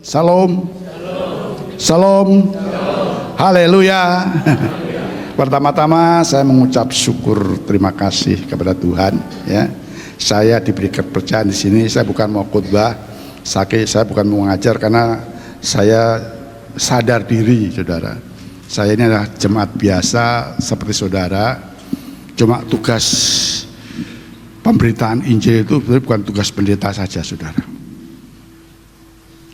Salam. Salam. Haleluya. Pertama-tama saya mengucap syukur, terima kasih kepada Tuhan. Ya, saya diberi kepercayaan di sini. Saya bukan mau khotbah, saya bukan mau mengajar, karena saya sadar diri, saudara. Saya ini adalah jemaat biasa seperti saudara. Cuma tugas pemberitaan Injil itu bukan tugas pendeta saja, saudara.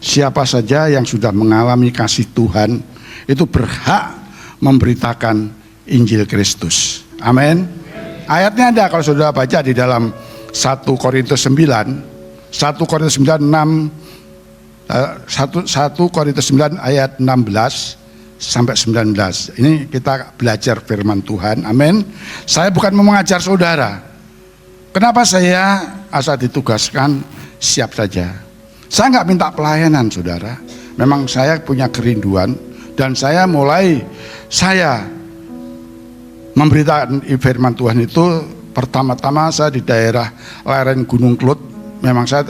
Siapa saja yang sudah mengalami kasih Tuhan itu berhak memberitakan Injil Kristus. Amin. Ayatnya ada kalau saudara baca di dalam 1 Korintus 9, 1 Korintus 9 ayat 16 sampai 19. Ini kita belajar firman Tuhan. Amin. Saya bukan mau mengajar saudara. Kenapa saya asal ditugaskan siap saja. Saya nggak minta pelayanan, saudara. Memang saya punya kerinduan dan saya memberitakan firman Tuhan itu pertama-tama saya di daerah lereng Gunung Klut. Memang saya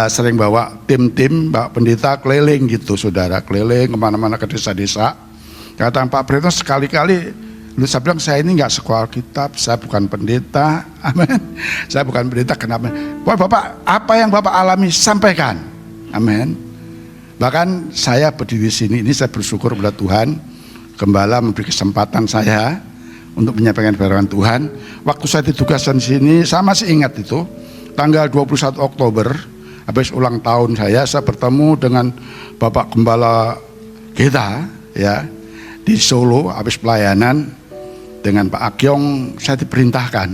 sering bawa tim-tim, bawa pendeta keliling gitu, saudara, keliling kemana-mana ke desa-desa. Kata Pak Preto sekali-kali, saya bilang saya ini nggak sekolah Alkitab, saya bukan pendeta, amin. Saya bukan pendeta, kenapa? Bapak, apa yang Bapak alami sampaikan, amin. Bahkan saya berdiri di sini, ini saya bersyukur kepada Tuhan, Gembala memberi kesempatan saya untuk menyampaikan firman Tuhan. Waktu saya ditugaskan di sini, saya masih ingat itu, tanggal 21 Oktober, habis ulang tahun saya bertemu dengan Bapak Gembala kita, ya, di Solo, habis pelayanan. Dengan Pak Akyong saya diperintahkan,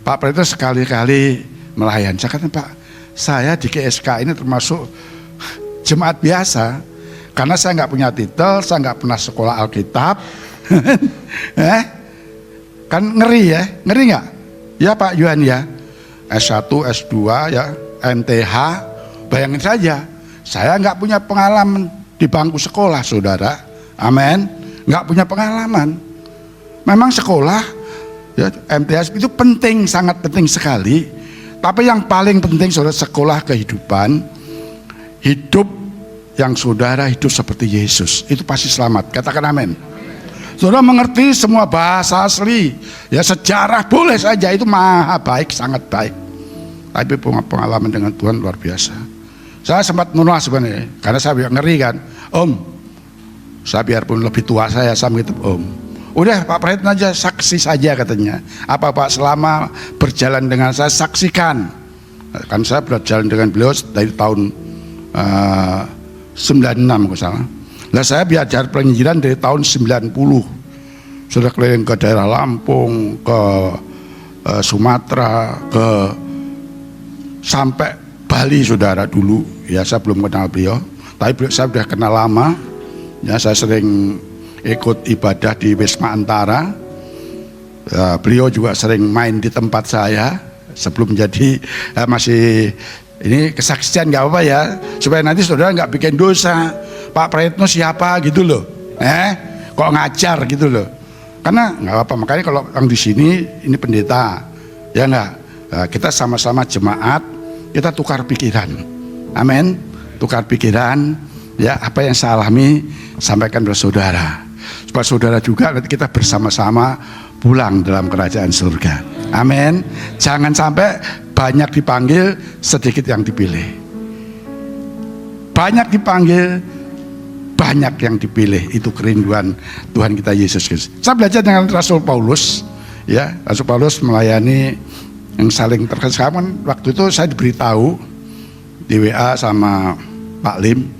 Pak Preto sekali-kali melayani. Saya kata, Pak, saya di GSK ini termasuk jemaat biasa, karena saya nggak punya titel, saya nggak pernah sekolah Alkitab. Kan ngeri ya, ngeri nggak? Ya Pak Yuhan ya, S1, S2 ya, MTH, bayangin saja, saya nggak punya pengalaman di bangku sekolah, saudara, amin, nggak punya pengalaman. Memang sekolah, ya, MTS itu penting, sangat penting sekali. Tapi yang paling penting saudara, sekolah kehidupan, hidup yang saudara hidup seperti Yesus, itu pasti selamat. Katakan amin. Saudara mengerti semua bahasa asli, ya sejarah boleh saja, itu maha baik, sangat baik. Tapi pengalaman dengan Tuhan luar biasa. Saya sempat menolak sebenarnya, karena saya ngeri kan, Om, saya biarpun lebih tua saya gitu, Om. Udah Pak Preto aja, saksi saja katanya. Apa Pak selama berjalan dengan saya, saksikan. Kan saya berjalan dengan beliau dari tahun 96 kalau salah. Lah saya belajar penginjilan dari tahun 90. Sudah keliling ke daerah Lampung, ke Sumatera, sampai Bali, saudara, dulu. Ya saya belum kenal beliau, tapi saya sudah kenal lama. Ya saya sering ikut ibadah di Wisma Antara. Beliau juga sering main di tempat saya sebelum jadi masih ini kesaksian, nggak apa-apa ya, supaya nanti saudara nggak bikin dosa. Pak Preto siapa gitu loh, kok ngajar gitu loh, karena nggak apa-apa. Makanya kalau yang di sini ini pendeta, ya nggak, kita sama-sama jemaat, kita tukar pikiran, amin, tukar pikiran, ya apa yang saya alami sampaikan kepada saudara. Supaya saudara juga nanti kita bersama-sama pulang dalam kerajaan surga. Amin. Jangan sampai banyak dipanggil, sedikit yang dipilih. Banyak dipanggil, banyak yang dipilih. Itu kerinduan Tuhan kita Yesus Kristus. Saya belajar dengan Rasul Paulus, ya. Rasul Paulus melayani yang saling terkesan. Waktu itu saya diberitahu di WA sama Pak Lim,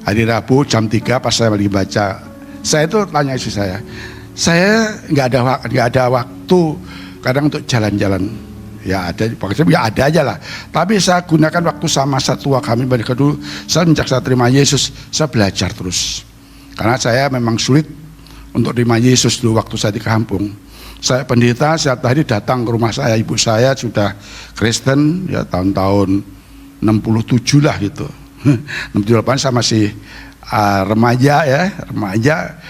hari Rabu jam 3 pas saya lagi baca. Saya itu tanya istri saya nggak ada waktu kadang untuk jalan-jalan. Ya ada, pokoknya ya ada aja lah. Tapi saya gunakan waktu sama masa tua kami pada kedua. Saya sejak saya terima Yesus, saya belajar terus. Karena saya memang sulit untuk terima Yesus dulu waktu saya di kampung. Saya pendeta, setiap hari datang ke rumah saya. Ibu saya sudah Kristen, ya tahun-tahun 67 lah gitu. 68 saya masih remaja ya, remaja.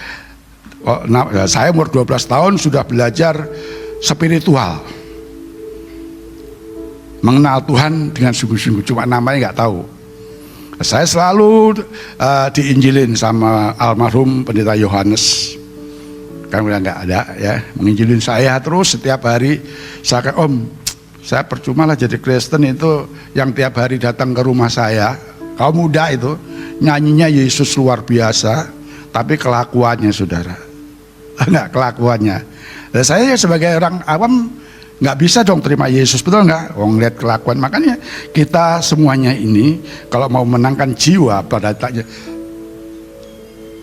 Saya umur 12 tahun sudah belajar spiritual, mengenal Tuhan dengan sungguh-sungguh, cuma namanya nggak tahu. Saya selalu diinjilin sama almarhum pendeta Yohanes. Kan udah nggak ada ya, menginjilin saya terus setiap hari. Saya kata, Om, saya percuma lah jadi Kristen itu yang tiap hari datang ke rumah saya. Kau muda itu nyanyinya Yesus luar biasa, tapi kelakuannya saudara, enggak kelakuannya. Dan saya sebagai orang awam nggak bisa dong terima Yesus, betul nggak? Oh, ngeliat kelakuan. Makanya kita semuanya ini kalau mau menangkan jiwa pada taknya,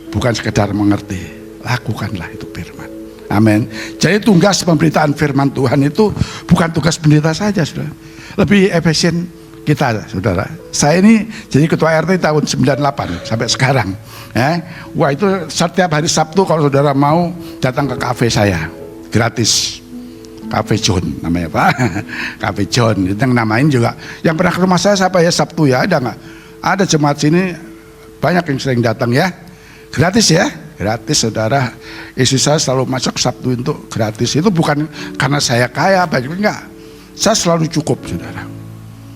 bukan sekedar mengerti, lakukanlah itu firman. Amin. Jadi tugas pemberitaan firman Tuhan itu bukan tugas pendeta saja, saudara. Lebih efisien kita, saudara. Saya ini jadi ketua RT tahun 98 sampai sekarang. Wah, itu setiap hari Sabtu kalau saudara mau datang ke kafe saya, gratis. Cafe John namanya Pak. Cafe John itu yang namain juga. Yang pernah ke rumah saya siapa ya Sabtu ya, ada nggak? Ada jemaat sini banyak yang sering datang ya. Gratis ya, gratis saudara. Istri saya selalu masak Sabtu itu gratis. Itu bukan karena saya kaya, enggak. Saya selalu cukup saudara.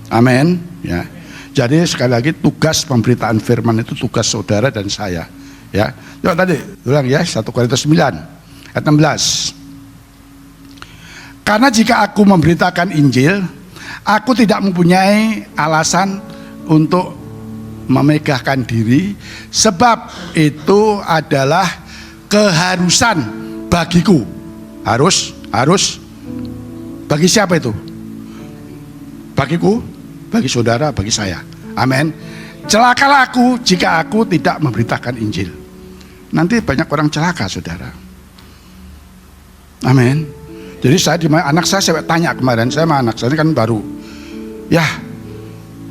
Amin ya. Jadi sekali lagi tugas pemberitaan firman itu tugas saudara dan saya ya. Coba tadi ulang ya 1 Korintus 9 ayat 16. Karena jika aku memberitakan Injil, aku tidak mempunyai alasan untuk memegahkan diri, sebab itu adalah keharusan bagiku. Harus bagi siapa itu? Bagiku, bagi saudara, bagi saya. Amin. Celakalah aku jika aku tidak memberitakan Injil. Nanti banyak orang celaka saudara. Amin. Jadi saya anak saya tanya kemarin, saya sama anak saya ini kan baru, ya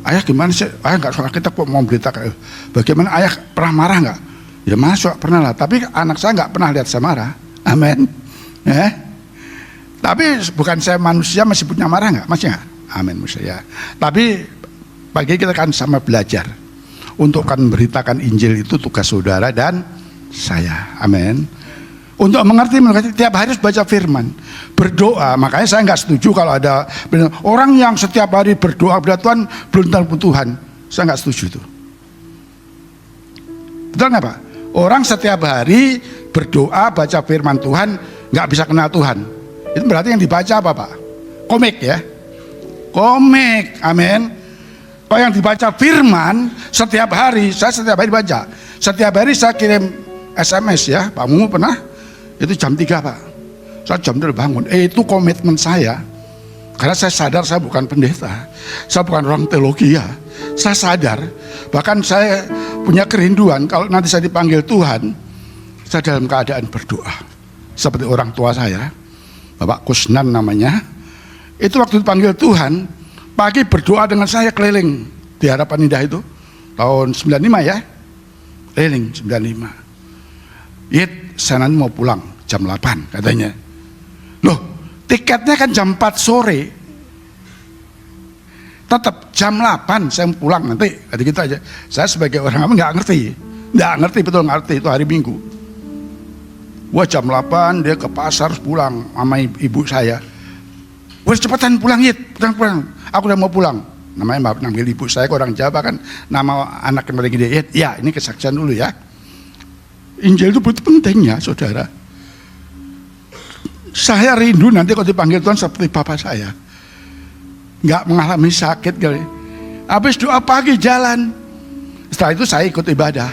ayah gimana sih, ayah nggak soal kita kok mau beritakan, bagaimana ayah pernah marah nggak? Ya masuk pernah lah, tapi anak saya nggak pernah lihat saya marah. Amin. Tapi bukan saya manusia masih punya marah nggak? Masih nggak? Amin ya. Tapi bagi kita kan sama belajar untuk kan memberitakan Injil itu tugas saudara dan saya. Amin. Untuk mengerti tiap hari harus baca firman, berdoa. Makanya saya nggak setuju kalau ada orang yang setiap hari berdoa kepada Tuhan belum tahu Tuhan. Saya nggak setuju itu. Betul nggak Pak? Orang setiap hari berdoa baca firman Tuhan nggak bisa kenal Tuhan. Itu berarti yang dibaca apa Pak? Komik ya, komik. Amin. Kalau yang dibaca firman setiap hari, saya setiap hari baca. Setiap hari saya kirim SMS ya, Pak Mumu pernah? Itu jam 3 Pak, saya jam 3 bangun. Itu komitmen saya, karena saya sadar saya bukan pendeta, saya bukan orang teologi ya. Saya sadar, bahkan saya punya kerinduan kalau nanti saya dipanggil Tuhan, saya dalam keadaan berdoa. Seperti orang tua saya, Bapak Kusnan namanya, itu waktu dipanggil Tuhan, pagi berdoa dengan saya keliling di Harapan Indah itu, tahun 95 ya, keliling 95. Saya nanti mau pulang jam 8 katanya. Loh, tiketnya kan jam 4 sore. Tetap jam 8 saya mau pulang nanti. Kata gitu aja. Saya sebagai orang apa nggak ngerti betul ngerti itu hari Minggu. Wah jam 8 dia ke pasar harus pulang sama ibu saya. Wah cepetan pulang pulang. Aku udah mau pulang. Namanya namanya ibu saya orang Jawa kan, nama anak yang paling gede. Ya ini kesaksian dulu ya. Injil itu begitu pentingnya saudara. Saya rindu nanti kalau dipanggil Tuhan seperti bapak saya, nggak mengalami sakit kali. Habis doa pagi jalan, setelah itu saya ikut ibadah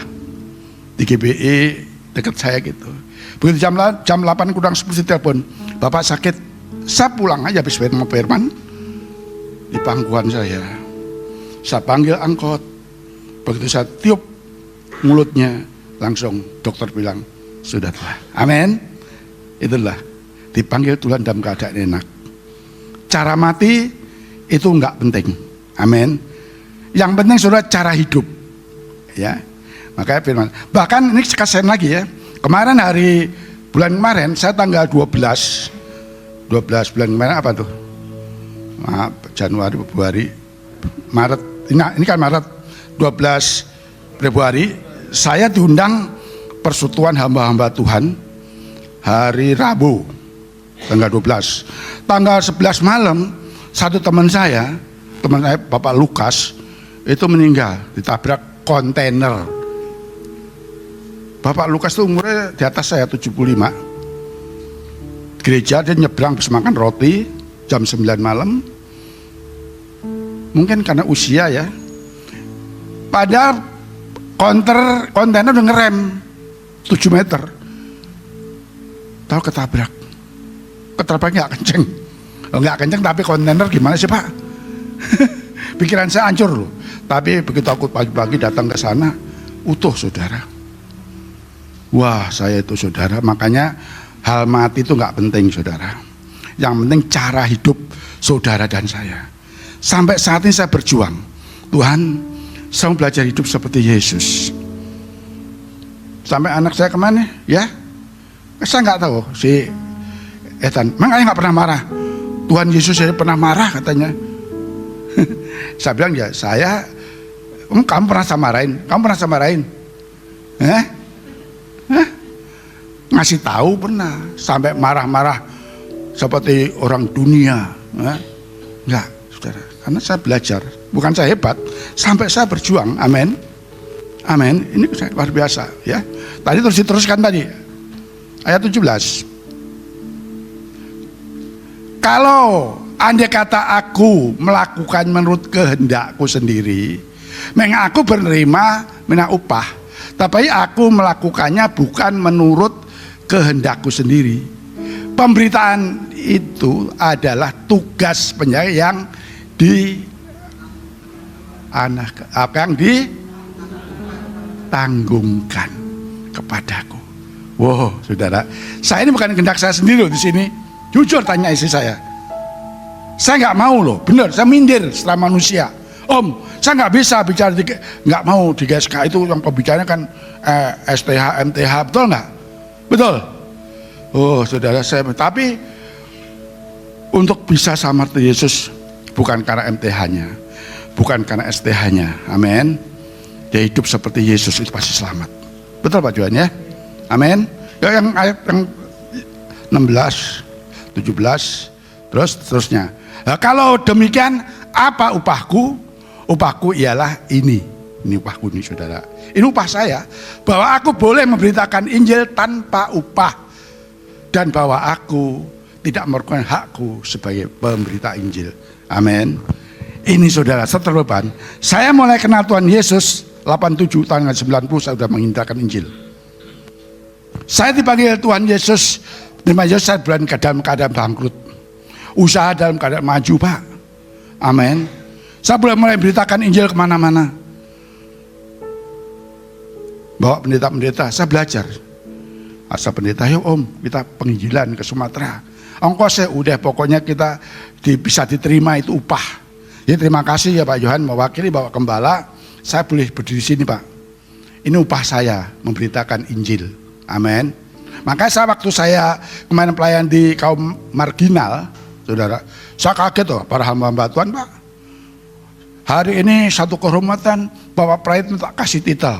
di GBI dekat saya gitu. Begitu jam 8 kurang 10 telepon, bapak sakit, saya pulang aja habis firman di pangkuan saya panggil angkot. Begitu saya tiup mulutnya, langsung dokter bilang sudah telah. Amin. Itulah dipanggil Tuhan dalam keadaan enak. Cara mati itu enggak penting. Amin. Yang penting saudara cara hidup. Ya. Makanya firman. Bahkan ini kasihan lagi ya. Kemarin bulan kemarin saya tanggal 12 bulan kemarin apa tuh? Januari, Februari, Maret. Ini kan Maret 12 Februari. Saya diundang persekutuan hamba-hamba Tuhan hari Rabu tanggal 12. Tanggal 11 malam satu teman saya Bapak Lukas itu meninggal ditabrak kontainer. Bapak Lukas tuh umurnya di atas saya 75. Gereja dia nyebrang habis makan roti jam 9 malam. Mungkin karena usia ya. Padahal kontainer udah ngerem 7 meter. Tahu ketabrak. Ketabraknya nggak kenceng tapi kontainer gimana sih Pak? Pikiran saya hancur loh. Tapi begitu aku pagi-pagi datang ke sana, utuh saudara. Wah, saya itu saudara, makanya hal mati itu nggak penting saudara. Yang penting cara hidup saudara dan saya. Sampai saat ini saya berjuang. Tuhan, saya mau belajar hidup seperti Yesus. Sampai anak saya kemana? Ya, saya nggak tahu si Ethan. Emang ayah nggak pernah marah? Tuhan Yesus saya pernah marah katanya. Saya bilang ya saya, kamu pernah saya marahin? Kamu pernah saya marahin? Ngasih tahu pernah, sampai marah-marah seperti orang dunia. Enggak, saudara, karena saya belajar, bukan saya hebat, sampai saya berjuang. Amin, amin. Ini luar biasa ya. Tadi terus diteruskan tadi ayat 17. Kalau andai kata aku melakukan menurut kehendakku sendiri, memang aku menerima upah, tapi aku melakukannya bukan menurut kehendakku sendiri. Pemberitaan itu adalah tugas penjaga yang ditanggungkan kepadaku. Wow, saudara, saya ini bukan kehendak saya sendiri loh di sini. Jujur tanya istri saya nggak mau loh, bener, saya minder setelah manusia. Om, saya nggak bisa bicara nggak mau di GSK itu yang pembicaranya kan STH, MTH, betul nggak? Betul. Oh, saudara saya, tapi untuk bisa sama seperti Yesus bukan karena MTH-nya, bukan karena STH-nya. Amin. Dia hidup seperti Yesus itu pasti selamat. Betul Pak Johan ya? Amin. Ya, yang ayat yang 16, 17, terusnya. Nah, kalau demikian apa upahku? Upahku ialah ini upahku nih saudara. Ini upah saya, bahwa aku boleh memberitakan Injil tanpa upah, dan bahwa aku tidak merupakan hakku sebagai pemberita Injil. Amin. Ini saudara, seterusnya saya mulai kenal Tuhan Yesus 87 tahun 90 saya sudah mengintarkan Injil. Saya dipanggil Tuhan Yesus, saya dalam keadaan bangkrut, usaha dalam keadaan maju Pak. Amin. Saya boleh mulai beritakan Injil kemana-mana, bawa pendeta-pendeta. Saya belajar asal pendeta, yuk om kita penginjilan ke Sumatera. Ongkos saya udah, pokoknya kita bisa diterima itu upah. Jadi terima kasih ya Pak Johan mewakili bawa gembala, saya boleh berdiri sini Pak. Ini upah saya memberitakan Injil. Amin. Makanya waktu saya kemarin pelayan di kaum marginal, saudara, saya kaget loh para hamba-hamba Tuhan Pak. Hari ini satu kehormatan Bapak Prait minta kasih titel.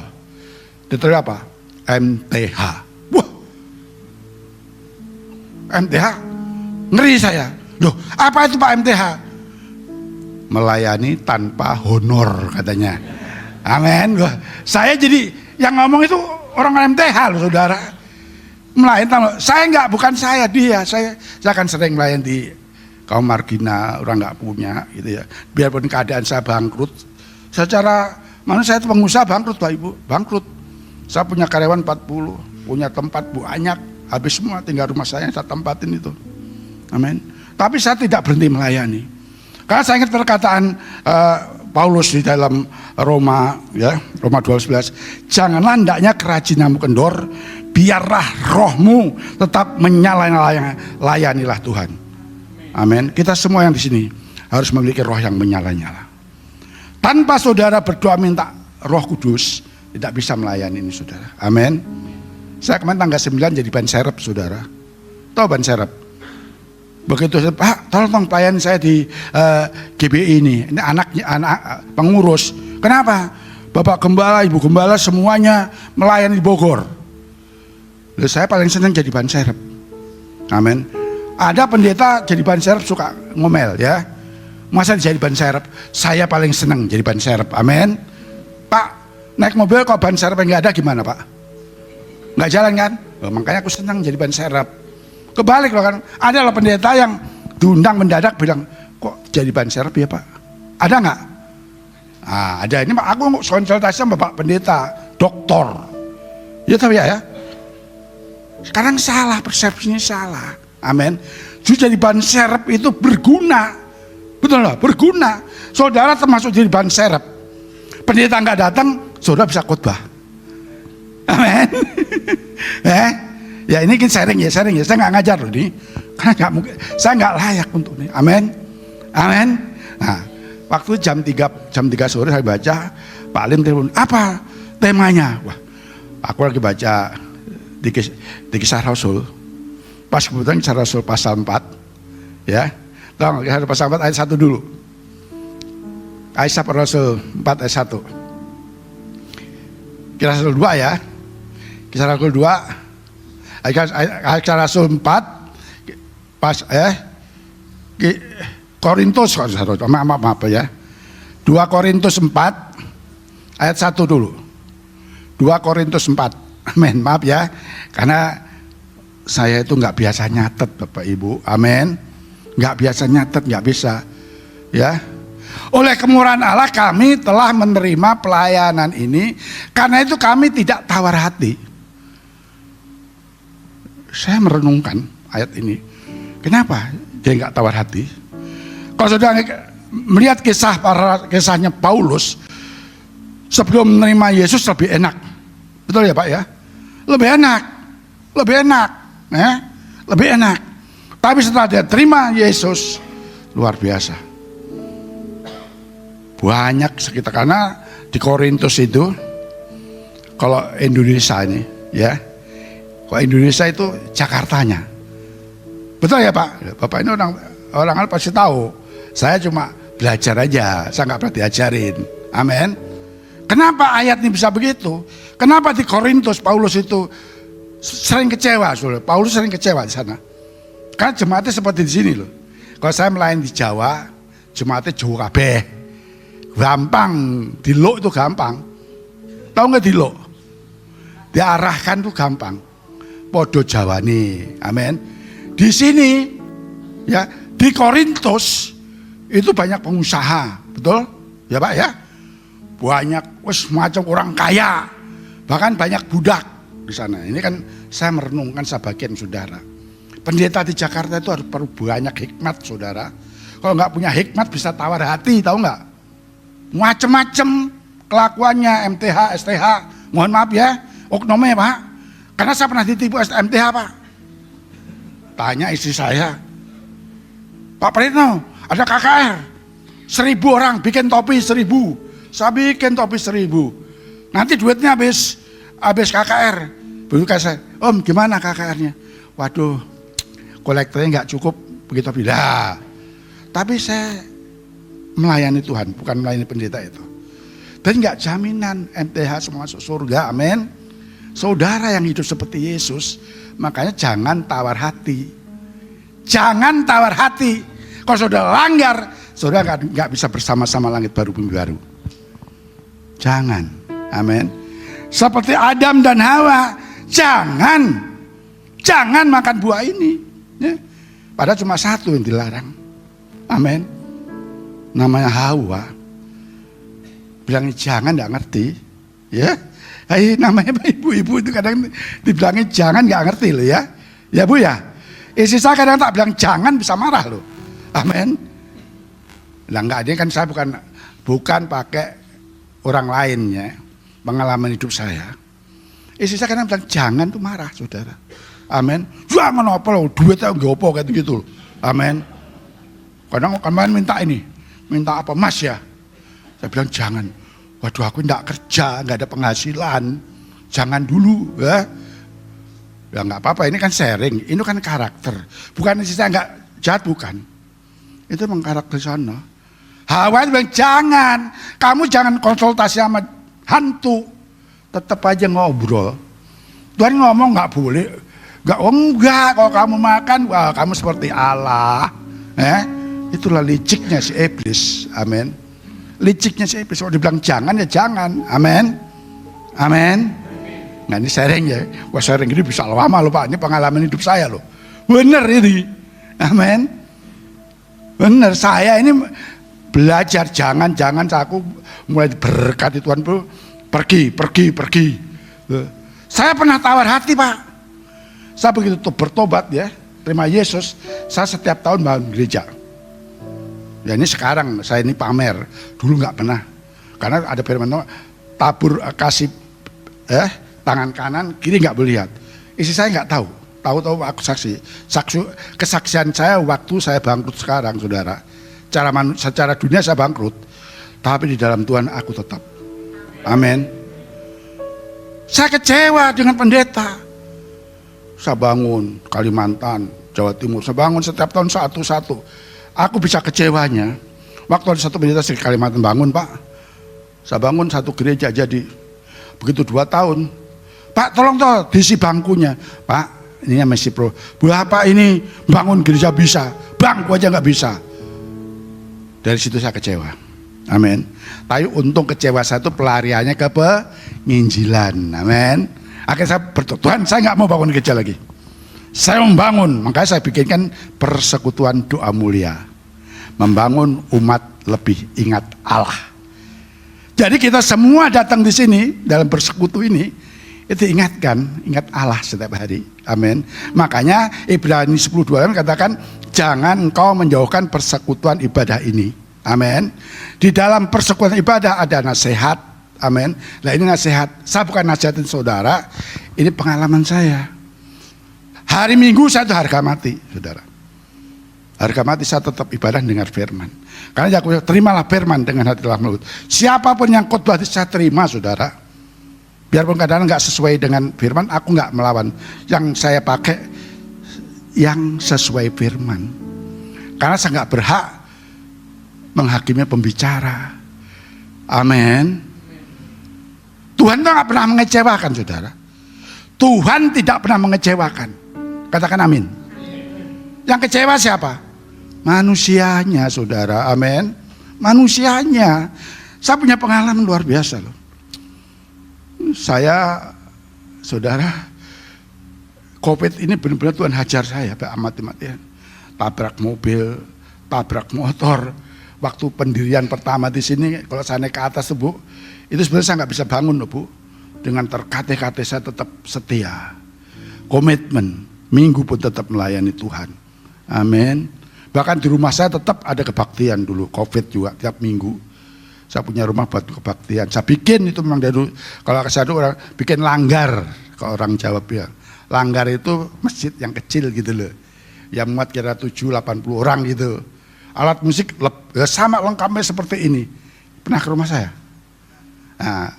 Titelnya apa? MTH. Wah, MTH, ngeri saya. Loh, apa itu Pak MTH? Melayani tanpa honor katanya. Amin. Saya jadi yang ngomong itu orang MTH loh saudara. Melayani, saya bukan saya, dia. Saya akan sering melayani di kaum marginal, orang nggak punya gitu ya. Biarpun keadaan saya bangkrut, secara mana saya itu pengusaha bangkrut Pak Ibu, bangkrut. Saya punya karyawan 40, punya tempat banyak, habis semua, tinggal rumah saya tempatin itu. Amin. Tapi saya tidak berhenti melayani. Karena saya ingat perkataan Paulus di dalam Roma ya, Roma 12:11, janganlah hendaknya kerajinanmu kendor, biarlah rohmu tetap layanilah Tuhan. Amin. Kita semua yang di sini harus memiliki roh yang menyala-nyala. Tanpa saudara berdoa minta Roh Kudus, tidak bisa melayani ini saudara. Amin. Saya kemarin tanggal 9 jadi ban serep saudara. Tahu ban serep? Begitu Pak, tolong pelayan saya di GBI ini anak pengurus. Kenapa? Bapak Gembala, Ibu Gembala semuanya melayani di Bogor. Lalu saya paling senang jadi ban serep. Amin. Ada pendeta jadi ban serep suka ngomel ya. Masa jadi ban serep? Saya paling senang jadi ban serep. Amin. Pak, Naik mobil kok ban serep nggak ada gimana Pak? Nggak jalan kan? Makanya aku senang jadi ban serep. Kebalik loh kan, ada loh pendeta yang diundang mendadak bilang, kok jadi ban serep ya Pak? Ada nggak? Nah, ada. Ini aku konsultasi sama Bapak Pendeta, doktor. Ya tahu ya. Sekarang salah, persepsinya salah. Amin. Jadi ban serep itu berguna. Betul loh, berguna. Saudara termasuk jadi ban serep. Pendeta nggak datang, saudara bisa khotbah. Amin. Ya ini kan sharing ya. Saya nggak ngajar loh nih, karena nggak mungkin, saya nggak layak untuk ini. Amin. Nah, waktu jam 3 sore saya baca, Pak Lim telepon, apa temanya? Wah, aku lagi baca di Kisah Rasul. Pas kebetulan Kisah Rasul pasal 4, ya. Tolong Kisah pasal 4 ayat 1 dulu. Kisah Rasul 4 ayat 1. Kisah Rasul 2 ya. Kisah Rasul 2. Kisah Rasul 4 pas Korintus, maaf ya. 2 Korintus 4 ayat 1 dulu. 2 Korintus 4. Amin. Maaf ya. Karena saya itu nggak biasa nyatet Bapak Ibu. Amin. Nggak biasa nyatet, nggak bisa. Ya. Oleh kemurahan Allah kami telah menerima pelayanan ini, karena itu kami tidak tawar hati. Saya merenungkan ayat ini. Kenapa dia nggak tawar hati? Kalau saudara melihat kisahnya Paulus sebelum menerima Yesus lebih enak, betul ya Pak ya? Lebih enak, lebih enak. Tapi setelah dia terima Yesus, luar biasa. Banyak sekitar, karena di Korintus itu, kalau Indonesia ini, ya, kalau Indonesia itu Jakartanya, betul ya Pak? Bapak ini orang pasti tahu. Saya cuma belajar aja, saya nggak pernah diajarin. Amin. Kenapa ayat ini bisa begitu? Kenapa di Korintus Paulus itu sering kecewa? Paulus sering kecewa di sana. Karena jemaatnya seperti di sini loh. Kalau saya melayani di Jawa, jemaatnya Jawa kabeh. Gampang, dilok itu gampang. Tahu nggak dilok? Diarahkan tuh gampang. Podo Jawa nih, amin. Di sini, ya di Korintus itu banyak pengusaha, betul? Ya Pak ya. Banyak, macam orang kaya, bahkan banyak budak di sana. Ini kan saya merenungkan sebagian saudara. Pendeta di Jakarta itu harus perlu banyak hikmat saudara. Kalau nggak punya hikmat bisa tawar hati, tahu nggak? Macem-macem kelakuannya, MTH, STH, mohon maaf ya, oknumnya Pak. Karena saya pernah ditipu MTH Pak. Tanya istri saya, Pak Pritno, ada KKR, 1000 orang bikin topi 1000. Saya bikin topi 1000. Nanti duitnya habis KKR. Bukan saya, Om gimana KKR-nya? Waduh, kolektornya nggak cukup begitu beda. Tapi saya melayani Tuhan, bukan melayani pendeta itu. Dan nggak jaminan MTH semua masuk surga, amin. Saudara yang hidup seperti Yesus, makanya jangan tawar hati. Jangan tawar hati. Kalau saudara langgar, saudara nggak bisa bersama-sama langit baru bumi baru. Jangan, amin. Seperti Adam dan Hawa, jangan makan buah ini. Ya. Padahal cuma satu yang dilarang, amin. Namanya Hawa. Bilangnya jangan, nggak ngerti, ya. Namanya ibu-ibu itu kadang dibilangnya jangan, nggak ngerti loh ya. Ya Bu ya. Istri saya kadang tak bilang jangan bisa marah loh. Amin. Nah enggak, ini kan saya bukan pakai orang lainnya, pengalaman hidup saya. Istri saya kadang bilang jangan tuh marah saudara. Amin. Jangan apa loh, duitnya nggak apa kayak gitu loh. Amin. Kadang kemarin minta ini, minta apa Mas ya? Saya bilang jangan. Waduh aku enggak kerja, enggak ada penghasilan. Jangan dulu ya. Ya enggak apa-apa, ini kan sharing, ini kan karakter. Bukan saya enggak jahat, bukan. Itu memang karakter sana. Hawa bilang jangan, kamu jangan konsultasi sama hantu. Tetap aja ngobrol. Tuhan ngomong enggak boleh. Enggak, kalau kamu makan, wah kamu seperti Allah. Itulah liciknya si iblis, amin. Liciknya si iblis, kalau dibilang jangan ya jangan, amin. Amin. Nah ini sharing ya. Wah sharing ini bisa lama loh Pak. Ini pengalaman hidup saya loh. Bener ini. Amin. Bener, saya ini belajar. Jangan aku mulai berkati Tuhan bro. Pergi. Saya pernah tawar hati Pak. Saya begitu bertobat ya, terima Yesus, saya setiap tahun bangun gereja. Ya ini sekarang saya ini pamer, dulu nggak pernah. Karena ada firman tabur kasih tangan kanan, kiri nggak boleh lihat. Isi saya nggak tahu. Tahu aku kesaksian saya waktu saya bangkrut sekarang, saudara. Secara dunia saya bangkrut, tapi di dalam Tuhan aku tetap. Amin. Saya kecewa dengan pendeta. Saya bangun Kalimantan, Jawa Timur. Saya bangun setiap tahun satu-satu. Aku bisa kecewanya. Waktu ada satu pendeta di Kalimantan bangun Pak. Saya bangun satu gereja jadi. Begitu 2 tahun. Pak tolong toh diisi bangkunya. Pak ini masih pro. Bapak ini bangun gereja bisa, bangku aja nggak bisa. Dari situ saya kecewa. Amin. Tapi untung kecewa saya itu pelariannya ke penginjilan. Amin. Akhirnya saya berdoa, Tuhan saya nggak mau bangun gereja lagi. Saya membangun, makanya saya bikinkan persekutuan doa mulia. Membangun umat lebih ingat Allah. Jadi kita semua datang di sini dalam persekutu ini, itu ingat Allah setiap hari. Amin. Makanya Ibrani 10:2 katakan, jangan engkau menjauhkan persekutuan ibadah ini. Amin. Di dalam persekutuan ibadah ada nasihat. Amin. Nah ini nasihat. Saya bukan nasihatin saudara. Ini pengalaman saya. Hari Minggu saya itu harga mati, saudara. Harga mati saya tetap ibadah dengar firman. Karena aku terimalah firman dengan hati dalam mulut. Siapapun yang khotbah saya terima, saudara. Biarpun kadang-kadang nggak sesuai dengan firman, aku nggak melawan. Yang saya pakai yang sesuai firman. Karena saya nggak berhak menghakimi pembicara. Amin. Tuhan itu nggak pernah mengecewakan, saudara. Tuhan tidak pernah mengecewakan. Katakan amin. Yang kecewa siapa? Manusianya, saudara. Amin. Manusianya. Saya punya pengalaman luar biasa loh. Saya, saudara, COVID ini benar-benar Tuhan hajar saya, mati-matian. Tabrak mobil, tabrak motor. Waktu pendirian pertama di sini, kalau saya naik ke atas Bu, itu sebenarnya saya nggak bisa bangun loh Bu. Dengan terkate-kate saya tetap setia, komitmen, minggu pun tetap melayani Tuhan. Amin. Bahkan di rumah saya tetap ada kebaktian dulu, COVID juga tiap minggu. Saya punya rumah buat kebaktian. Saya bikin itu memang dari kalau saya ada orang bikin langgar, kalau orang Jawa bilang. Langgar itu masjid yang kecil gitu loh. Yang muat kira 70-80 orang gitu. Alat musik sama lengkapnya seperti ini. Pernah ke rumah saya? Nah,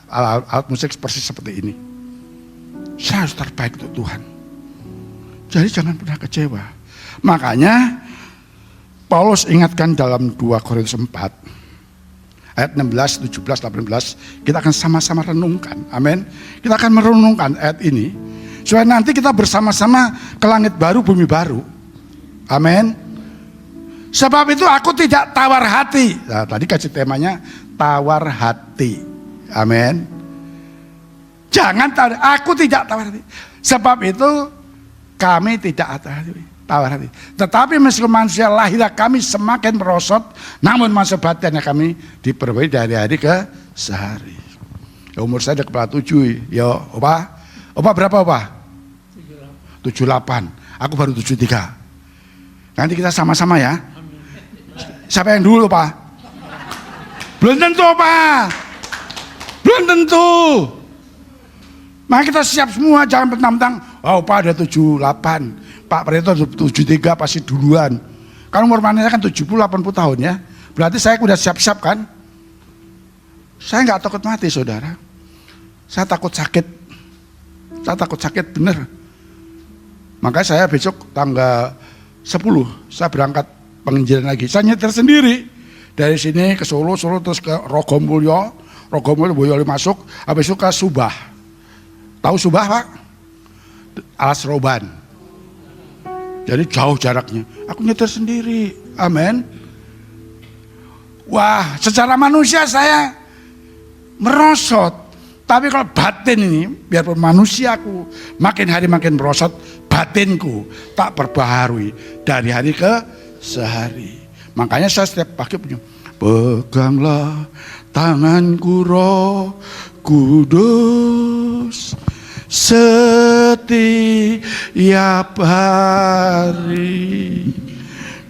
alat musik persis seperti ini. Saya harus terbaik untuk Tuhan. Jadi jangan pernah kecewa. Makanya Paulus ingatkan dalam 2 Korintus 4 ayat 16, 17, 18, kita akan sama-sama renungkan. Amin. Kita akan merenungkan ayat ini supaya nanti kita bersama-sama ke langit baru, bumi baru. Amin. Sebab itu aku tidak tawar hati. Nah, tadi kasih temanya tawar hati. Amin. Jangan tawar, aku tidak tawar hati. Sebab itu kami tidak tawar hati. Tetapi meskipun manusia lahir kami semakin merosot, namun masa batinnya kami diperbaiki dari hari ke sehari. Ya, umur saya udah kepala 7. Ya, Opa berapa Opa? 78. Aku baru 73. Nanti kita sama-sama ya. Siapa yang dulu Pak? Belum tentu Pak. Belum tentu. Maka kita siap semua, jangan mentang-mentang Pak ada 78, Pak Preto 73 pasti duluan. Kalau umur manusia kan 70-80 tahun ya. Berarti saya udah siap-siap kan? Saya nggak takut mati saudara. Saya takut sakit. Saya takut sakit bener. Makanya saya besok tanggal 10 saya berangkat penginjilan lagi. Saya nyetir sendiri dari sini ke Solo terus ke Rogomulyo Boyolali masuk, habis itu ke Subah. Tahu Subah Pak? Alas Roban. Jadi jauh jaraknya. Aku nyetir sendiri. Amin. Wah, secara manusia saya merosot. Tapi kalau batin ini, biarpun manusiaku makin hari makin merosot, batinku tak perbaharui dari hari ke sehari. Makanya saya setiap pagi punya, peganglah tanganku Roh Kudus setiap hari.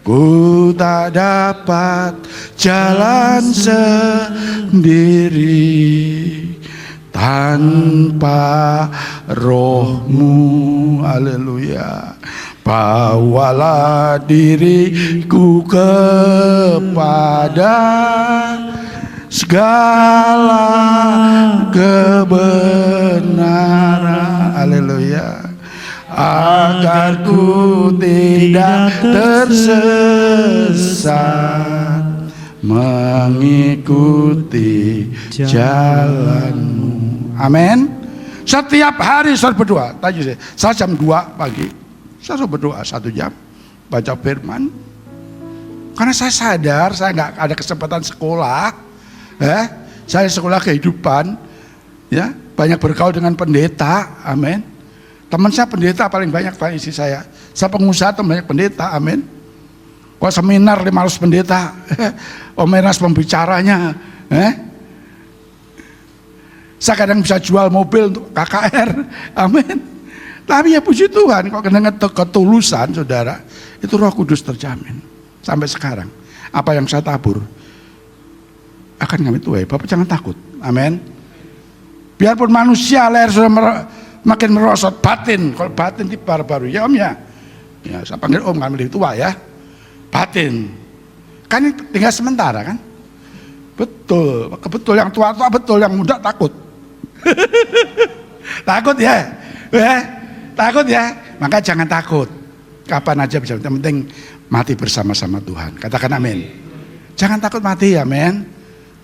Ku tak dapat jalan sendiri tanpa Roh-Mu. Haleluya. Bawalah diriku kepada segala kebenaran. Haleluya. Agar ku tidak tersesat mengikuti jalan-Mu. Amin. Setiap hari saya berdoa. Tadi saya jam 2 pagi, saya berdoa 1 jam, baca firman. Karena saya sadar saya nggak ada kesempatan sekolah. Saya sekolah kehidupan, ya, banyak bergaul dengan pendeta. Amin. Teman saya pendeta paling banyak, Pak, isi saya. Saya pengusaha teman banyak pendeta, amin. Kalau seminar 500 pendeta, Om Enas pembicaranya. Saya kadang bisa jual mobil untuk KKR, amin. Tapi ya puji Tuhan, kalau kena ketulusan, saudara, itu Roh Kudus terjamin. Sampai sekarang, apa yang saya tabur, akan kami tuai. Bapak jangan takut, amin. Biarpun manusia leher sudah makin merosot, batin, kalau batin di baru-baru ya Om ya, saya panggil Om kan lebih tua ya, batin, kan ini tinggal sementara kan, betul, kebetul yang tua-tua betul, yang muda takut, takut ya, takut ya, maka jangan takut, kapan aja bisa, yang penting mati bersama-sama Tuhan, katakan amin, jangan takut mati, amin,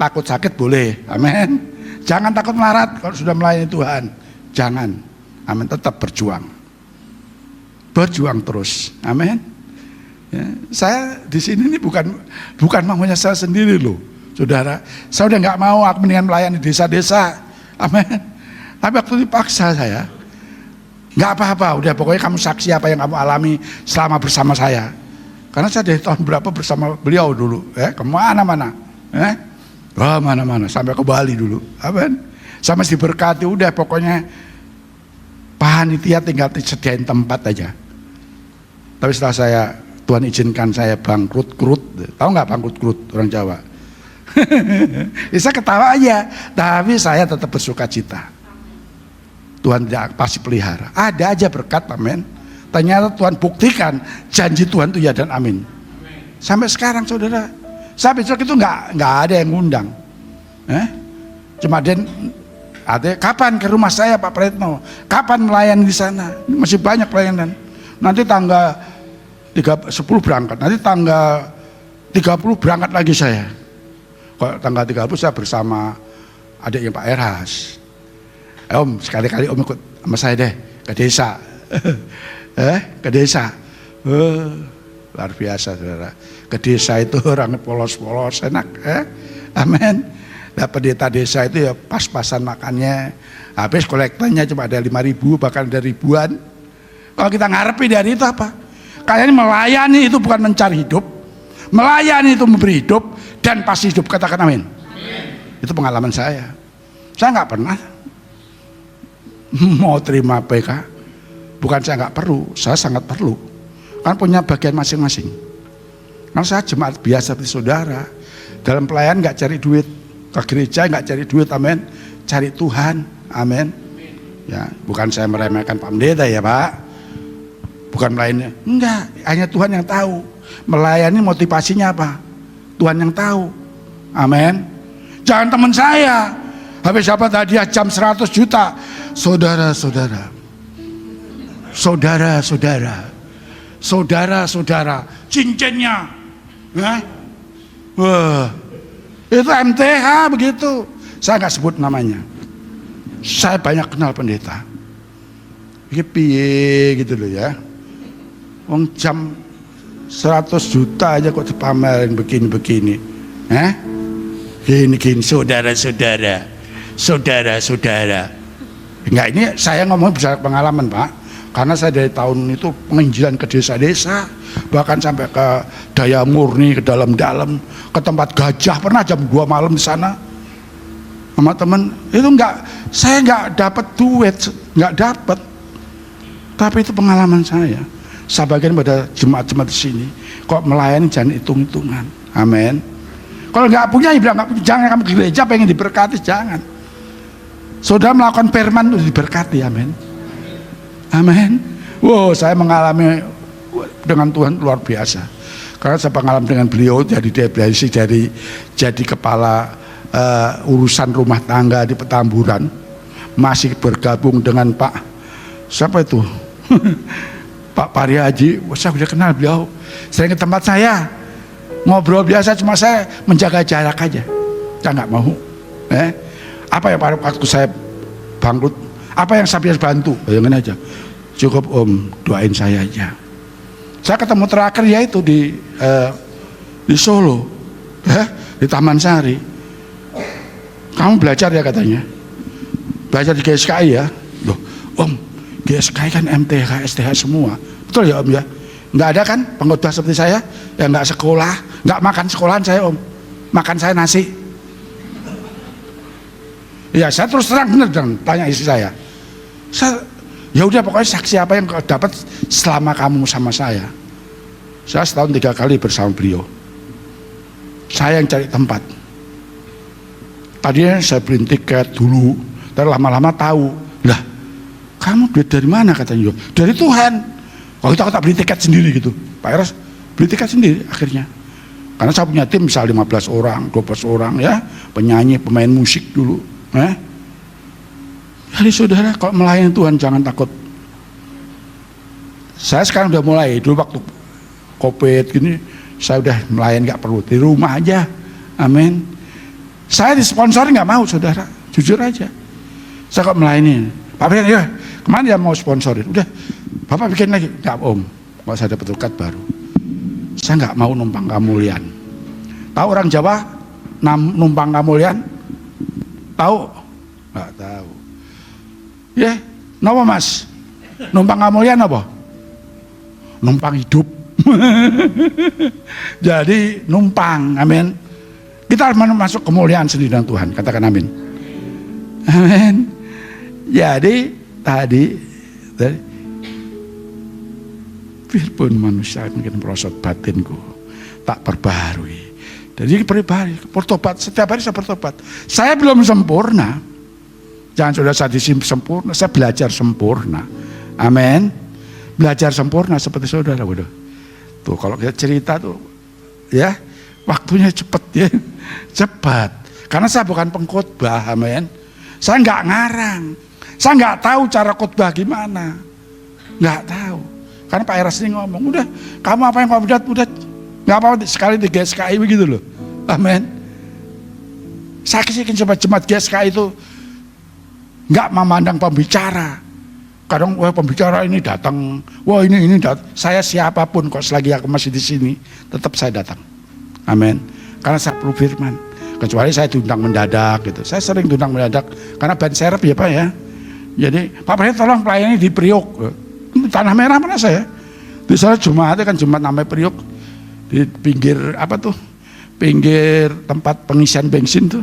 takut sakit boleh, amin, jangan takut melarat kalau sudah melayani Tuhan, jangan. Amin, tetap berjuang terus, amin. Ya, saya di sini ini bukan maunya saya sendiri loh, saudara. Saya udah nggak mau, aku mendingan melayani desa-desa, amin. Tapi waktu dipaksa saya, nggak apa-apa, udah pokoknya kamu saksi apa yang kamu alami selama bersama saya. Karena saya dari tahun berapa bersama beliau dulu, kemana-mana, mana-mana, sampai ke Bali dulu, amin. Sama diberkati, udah pokoknya. Panitia tinggal disediain tempat aja. Tapi setelah Tuhan izinkan saya bangkrut, tahu nggak bangkrut orang Jawa? Saya ketawa aja, tapi saya tetap bersuka cita. Tuhan pasti pelihara. Ada aja berkat, amin. Ternyata Tuhan buktikan janji Tuhan itu ya dan amin. Sampai sekarang saudara, saya besok itu nggak ada yang ngundang. Cuma ada kapan ke rumah saya Pak Pretno? Kapan melayani di sana? Masih banyak pelayanan. Nanti tanggal 10 berangkat. Nanti tanggal 30 berangkat lagi saya. Kalau tanggal 30 saya bersama adiknya Pak Eras. Om, sekali-kali Om ikut sama saya deh ke desa. Ke desa. Luar biasa saudara. Ke desa itu orang polos-polos enak. Amin. Nah, pendeta desa itu ya pas-pasan makannya, habis kolektannya cuma ada 5.000 bahkan ada ribuan. Kalau kita ngarepi dari itu apa? Kayaknya melayani itu bukan mencari hidup, melayani itu memberi hidup dan pasti hidup, katakan amin. Itu pengalaman saya nggak pernah mau terima PK, bukan saya nggak perlu, saya sangat perlu, kan punya bagian masing-masing. Karena saya jemaat biasa seperti saudara, dalam pelayanan nggak cari duit, ke gereja nggak cari duit, amin, cari Tuhan, amin. Ya, bukan saya meremehkan Pak Pendeta ya Pak, bukan melayani, enggak, hanya Tuhan yang tahu. Melayani motivasinya apa? Tuhan yang tahu, amin. Jangan teman saya habis dapat hadiah jam 100 juta, saudara-saudara, cincinnya, wah. Itu MTH begitu. Saya nggak sebut namanya. Saya banyak kenal pendeta. Ini piye gitu loh ya. Wong jam 100 juta aja kok dipamerin begini-begini. Gini-gini saudara-saudara. saudara-saudara. Enggak, ini saya ngomong bisa pengalaman Pak, karena saya dari tahun itu penginjilan ke desa-desa, bahkan sampai ke Daya Murni, ke dalam-dalam, ke tempat gajah, pernah jam 2 malam di sana sama teman. Itu saya enggak dapat duit, enggak dapat, tapi itu pengalaman saya. Sebagian pada jemaat-jemaat di sini kok melayani jangan hitung-hitungan. Amin. Kalau nggak punya, ya bilang nggak punya, jangan. Kamu gereja pengen diberkati, jangan. Saudara melakukan firman itu diberkati, amin. Amin. Wow, saya mengalami dengan Tuhan luar biasa. Karena saya pengalaman dengan beliau jadi depresi, jadi kepala urusan rumah tangga di Petamburan, masih bergabung dengan Pak siapa itu Pak Pari Haji. Saya sudah kenal beliau, sering ke tempat saya ngobrol biasa, cuma saya menjaga jarak aja, saya nggak mau. Apa yang pada waktu saya bangkrut, apa yang saya bisa bantu, bayangin aja, cukup Om doain saya aja. Saya ketemu terakhir yaitu di Solo, di Taman Sari. Kamu belajar ya katanya, belajar di GSKI ya. Loh Om, GSKI kan MTH, STH semua, betul ya Om ya? Nggak ada kan pengkhotbah seperti saya yang nggak sekolah, nggak makan sekolahan saya Om, makan saya nasi. Ya saya terus terang bener dong, tanya istri saya ya udah pokoknya saksi apa yang kau dapat selama kamu sama saya. Saya setahun 3 kali bersama beliau, saya yang cari tempat. Tadinya saya beli tiket dulu, tapi lama-lama tahu, lah kamu duit dari mana katanya? Dari Tuhan. Kalau kita tak beli tiket sendiri gitu, Pak Eros beli tiket sendiri akhirnya. Karena saya punya tim misal 15 orang, 12 orang ya, penyanyi, pemain musik dulu. Jadi saudara, kalau melayani Tuhan jangan takut. Saya sekarang udah mulai, dulu waktu COVID gini, saya udah melayani nggak perlu, di rumah aja, amin. Saya disponsori nggak mau saudara, jujur aja. Saya kok melayani, Pak Ben ya, kemana dia mau sponsorin, udah Bapak bikin lagi, nggak Om, kalau saya dapat berkat baru. Saya nggak mau numpang kemuliaan. Tahu orang Jawa numpang kemuliaan? Tahu? Nggak tahu. Ya, napa Mas? Numpang kemuliaan apa? Numpang hidup. Jadi numpang, amin. Kita harus masuk kemuliaan sendiri dengan Tuhan, katakan amin. Amin. Jadi tadi biarpun manusia mungkin merosot batinku tak perbaharui. Jadi pribadi bertobat, setiap hari saya bertobat. Saya belum sempurna, jangan sudah saya sempurna, saya belajar sempurna. Amin. Belajar sempurna seperti saudara. Waduh. Tuh kalau kita cerita tuh ya waktunya cepat ya, cepat. Karena saya bukan pengkhotbah, amin. Saya nggak ngarang, saya nggak tahu cara khotbah gimana, nggak tahu. Karena Pak Eras ini ngomong, udah kamu apa yang kamu udah nggak apa-apa sekali di GSKI begitu loh, amin. Saksikan coba jemaat GSKI itu nggak memandang pembicara. Kadang wah pembicara ini datang, wah ini datang. Saya siapapun kok selagi aku masih di sini, tetap saya datang, amin. Karena saya perlu firman. Kecuali saya diundang mendadak gitu. Saya sering diundang mendadak karena ban serep ya Pak ya. Jadi Pak Presiden tolong pelayani di Priok. Tanah Merah mana saya? Di sana Jumat kan Jumat namanya Priok, di pinggir apa tuh? Pinggir tempat pengisian bensin tuh.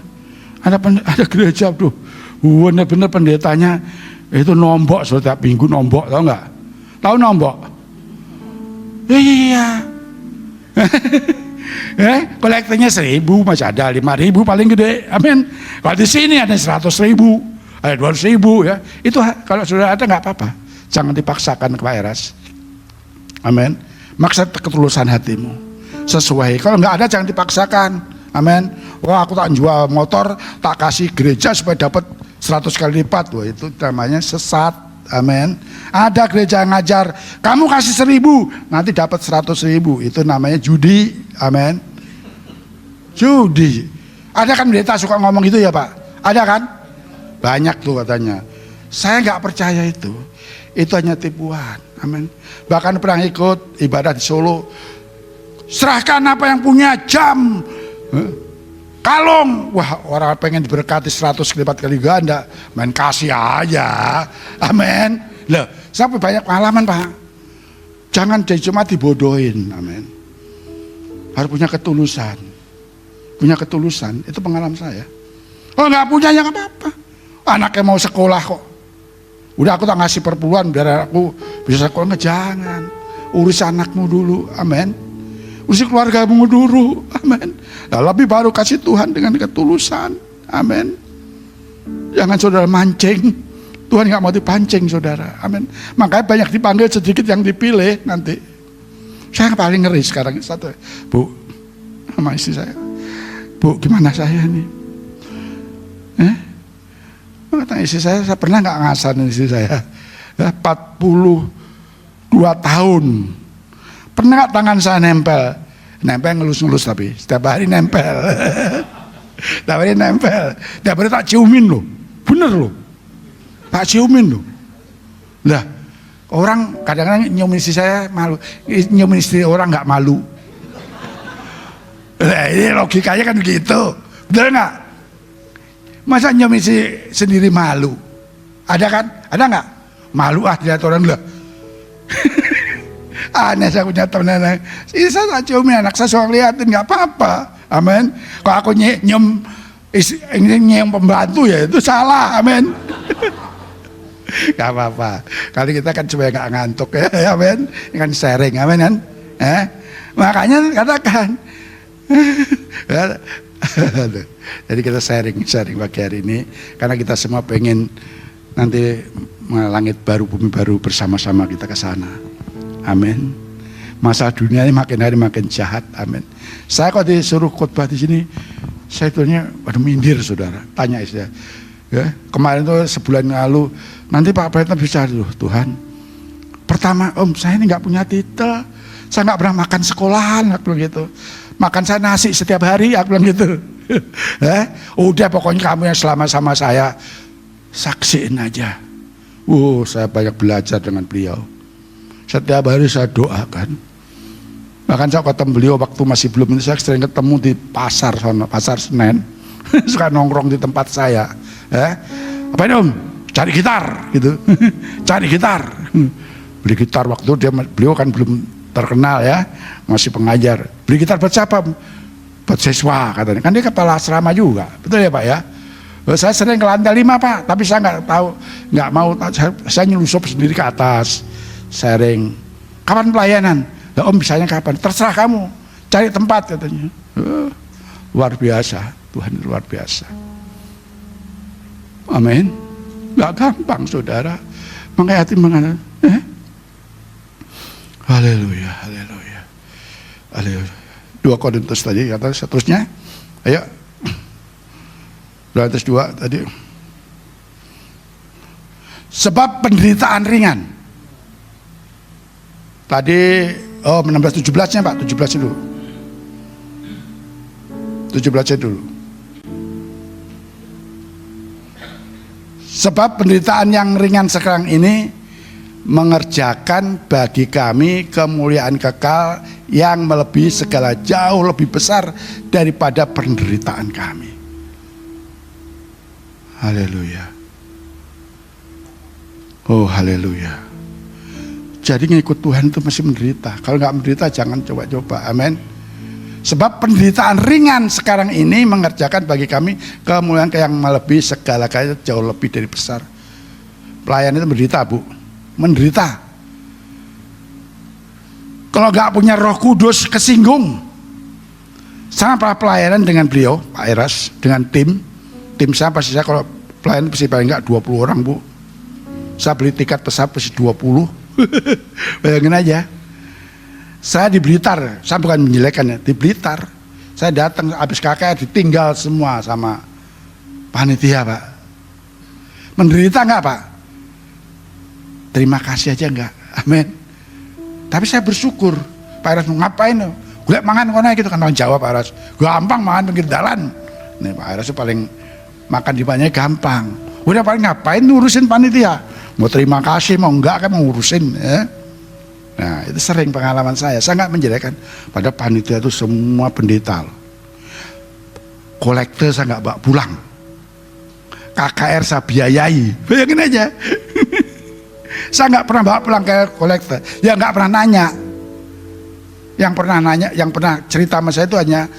Ada gereja tuh. Bener-bener pendetanya itu nombok setiap minggu nombok, tahu nggak? Tahu nombok? Iya. Kolektornya 1.000 masih ada, 5.000 paling gede, amin. Kalau di sini ada 100.000, ada 200.000 ya. Itu kalau sudah ada nggak apa-apa, jangan dipaksakan ke Pak Eras, amin. Maksud ketulusan hatimu sesuai. Kalau nggak ada jangan dipaksakan, amin. Wah aku tak jual motor, tak kasih gereja supaya dapat 100 kali lipat, wah itu namanya sesat, amin. Ada gereja yang ngajar, kamu kasih 1.000 nanti dapat 100.000, itu namanya judi, amin. Judi. Ada kan pendeta suka ngomong gitu ya Pak? Ada kan? Banyak tuh katanya. Saya nggak percaya itu hanya tipuan, amin. Bahkan pernah ikut ibadah di Solo, serahkan apa yang punya jam, kalung, wah orang pengen diberkati 100 lipat kali ganda, main kasih aja, amin. Loh, saya banyak pengalaman Pak, jangan cuma dibodohin, amin. Harus punya ketulusan, itu pengalaman saya. Kalau nggak punya ya nggak apa-apa, anaknya mau sekolah kok, udah aku tak ngasih perpuluhan biar aku bisa sekolah, jangan, urus anakmu dulu, amin. Urus keluargamu dulu, amin. Nah, lebih baru kasih Tuhan dengan ketulusan, amin. Jangan saudara mancing, Tuhan nggak mau dipancing saudara, amin. Makanya banyak dipanggil, sedikit yang dipilih nanti. Saya paling ngeri sekarang satu, Bu, sama istri saya, Bu, gimana saya nih? Kata istri saya pernah nggak ngasarin istri saya? 42 tahun. Pernah nggak tangan saya nempel ngelus-ngelus, tapi setiap hari nempel. Setiap hari nempel. Setiap hari tak ciumin loh, bener loh, tak ciumin loh. Lah orang kadang-kadang nyiumin istri saya malu, nyiumin istri orang nggak malu. Lah ini logikanya kan begitu, bener nggak? Masa nyiumin istri sendiri malu? Ada kan? Ada nggak? Malu dilihat orang lah. Aneh, saya punya teman anak, saya ciumin anak saya, soal liatin nggak apa-apa, amin. Kalau aku nyium pembantu ya itu salah, amin. Gak apa-apa, kali kita kan supaya nggak ngantuk ya, amin. Kan sharing, amin kan. Makanya katakan, jadi kita sharing pagi hari ini, karena kita semua pengen nanti langit baru, bumi baru bersama-sama kita ke sana. Amin. Masa dunia ini makin hari makin jahat, amin. Saya kok disuruh khotbah di sini, saya itunya mindir saudara. Tanya istri, ya, kemarin tuh sebulan lalu, nanti Pak Pendeta bisa dulu, Tuhan. Pertama, Om, saya ini nggak punya titel, saya nggak pernah makan sekolahan, aku bilang gitu. Makan saya nasi setiap hari, aku bilang gitu. Udah pokoknya kamu yang selama sama saya, saksiin aja. Saya banyak belajar dengan beliau. Setiap hari saya doakan. Bahkan saya ketemu beliau waktu masih belum ini, saya sering ketemu di pasar Pasar Senen. Suka nongkrong di tempat saya. Apa ini Om? Cari gitar gitu. Cari gitar. Beli gitar waktu beliau kan belum terkenal ya, masih pengajar. Beli gitar buat siapa? Buat siswa katanya. Kan dia kepala asrama juga. Betul ya Pak ya? Saya sering ke lantai 5 Pak, tapi saya nggak tahu, nggak mau, saya nyelusup sendiri ke atas. Sharing, kapan pelayanan? Om bisanya kapan? Terserah kamu, cari tempat katanya. Luar biasa, Tuhan luar biasa. Amin. Gak gampang saudara. Makanya hati mengatakan, haleluya, haleluya, haleluya. 2 Korintus tadi kata seterusnya. Ayo, 2 Korintus 2 tadi. Sebab penderitaan ringan. Tadi 16-17-nya Pak, 17-nya dulu. 17-nya dulu. Sebab penderitaan yang ringan sekarang ini mengerjakan bagi kami kemuliaan kekal yang melebihi segala, jauh lebih besar daripada penderitaan kami. Haleluya. Oh haleluya. Jadi ngikut Tuhan itu mesti menderita. Kalau nggak menderita jangan coba-coba. Amin. Sebab penderitaan ringan sekarang ini mengerjakan bagi kami kemuliaan yang melebihi segala kaya, jauh lebih dari besar. Pelayan itu menderita Bu, menderita. Kalau nggak punya Roh Kudus kesinggung. Sama pelayanan dengan beliau, Pak Eras, dengan tim saya pasti, saya kalau pelayanan pasti paling nggak 20 orang Bu. Saya beli tiket pesawat pasti 20. Bayangin aja. Saya di Blitar, saya bukan menjelekkan ya, di Blitar. Saya datang habis kakek ditinggal semua sama panitia Pak. Menderita nggak Pak? Terima kasih aja enggak, amin. Tapi saya bersyukur. Pak Eras ngapain? Gue mangan kono gitu kan, orang Jawa Pak Eras. Gampang mangan pinggir jalan. Nih Pak Eras paling makan di banyak gampang. Udah paling ngapain ngurusin panitia? Mau terima kasih mau enggak kan mau ngurusin ya. Nah itu sering pengalaman saya nggak menjelekkan. Pada panitia itu semua pendeta loh. kolektor saya nggak bawa pulang, KKR saya biayai, bayangin aja. Saya nggak pernah bawa pulang ke kolektor, ya nggak pernah nanya. Yang pernah nanya, yang pernah cerita sama saya itu hanya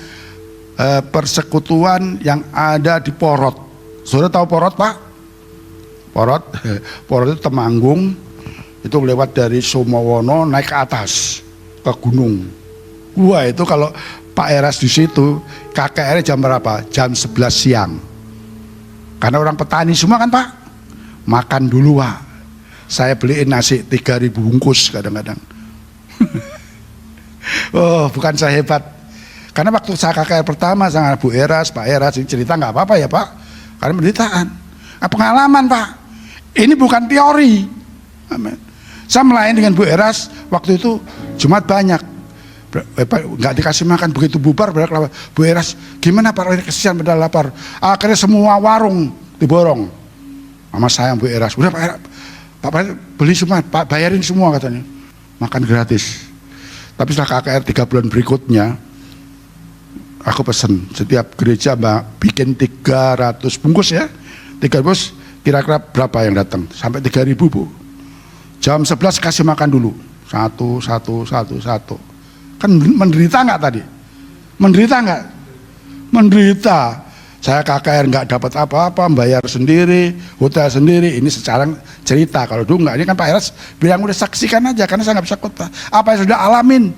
persekutuan yang ada di Porot. Saudara tahu Porot, Pak? Porot itu Temanggung, itu lewat dari Sumowono naik ke atas ke gunung. Wah, itu kalau Pak Eras di situ, KKR jam berapa? Jam 11 siang. Karena orang petani semua kan, Pak, makan dulu, Pak. Saya beliin nasi 3.000 bungkus kadang-kadang. Oh, bukan saya hebat. Karena waktu saya KKR pertama sama Bu Eras, Pak Eras cerita nggak apa-apa ya, Pak. Karena penderitaan. Pengalaman, Pak. Ini bukan teori. Amin. Saya melayani dengan Bu Eras waktu itu Jumat banyak. Nggak dikasih makan, begitu bubar Bu Eras, gimana Pak, kesian pada lapar. Akhirnya semua warung diborong sama saya Bu Eras. Udah Pak beli semua, Pak bayarin semua katanya, makan gratis. Tapi setelah KKR 3 bulan berikutnya, aku pesen setiap gereja Mbak bikin 300 bungkus ya, 3 bungkus, kira-kira berapa yang datang? Sampai 3.000 Bu. Jam 11 kasih makan dulu, satu. Kan menderita nggak tadi? Menderita nggak? Menderita. Saya KKR nggak dapat apa-apa, bayar sendiri, hotel sendiri. Ini secara cerita. Kalau dulu nggak, ini kan Pak Eras bilang udah saksikan aja, karena saya nggak bisa khotbah. Apa yang sudah alamin?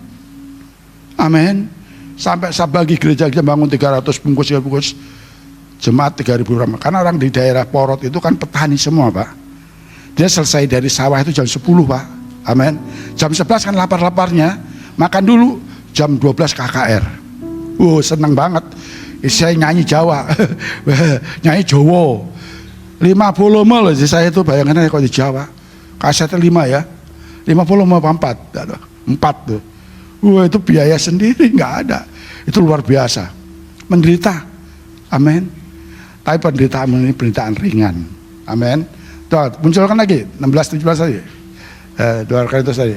Amin. Sampai saya bagi gereja bangun 300 bungkus, jemaat 3.000 orang. Karena orang di daerah Porot itu kan petani semua, Pak. Dia selesai dari sawah itu jam 10, Pak. Amin. Jam 11 kan lapar-laparnya, makan dulu. Jam 12 KKR. Seneng banget. Saya nyanyi Jawa, nyanyi Jawa. 50 loh saya itu, bayangannya kok di Jawa. Kasetnya 5 ya, 50 apa 4 tuh. Itu biaya sendiri nggak ada. Itu luar biasa. Menderita, amin. Tapi penderitaan ini penderitaan ringan, amin. Tuh, munculkan lagi 16-17 tadi, 2 Korintus tadi,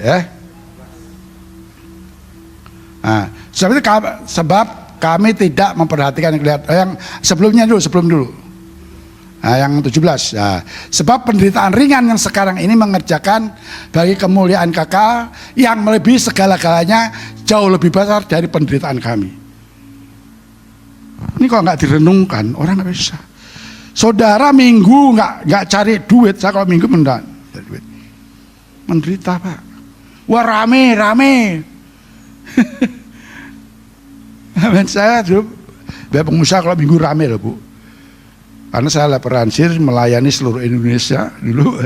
Nah, sebab kami tidak memperhatikan yang sebelumnya dulu, Nah, yang 17. Nah, sebab penderitaan ringan yang sekarang ini mengerjakan bagi kemuliaan kekal yang melebihi segala-galanya, jauh lebih besar dari penderitaan kami. Ini kalau nggak direnungkan, orang nggak bisa. Saudara minggu nggak cari duit, saya kalau minggu cari duit. Menderita, Pak. Wah, rame. Saya dulu pengusaha kalau minggu rame loh Bu, karena saya laporansir melayani seluruh Indonesia dulu.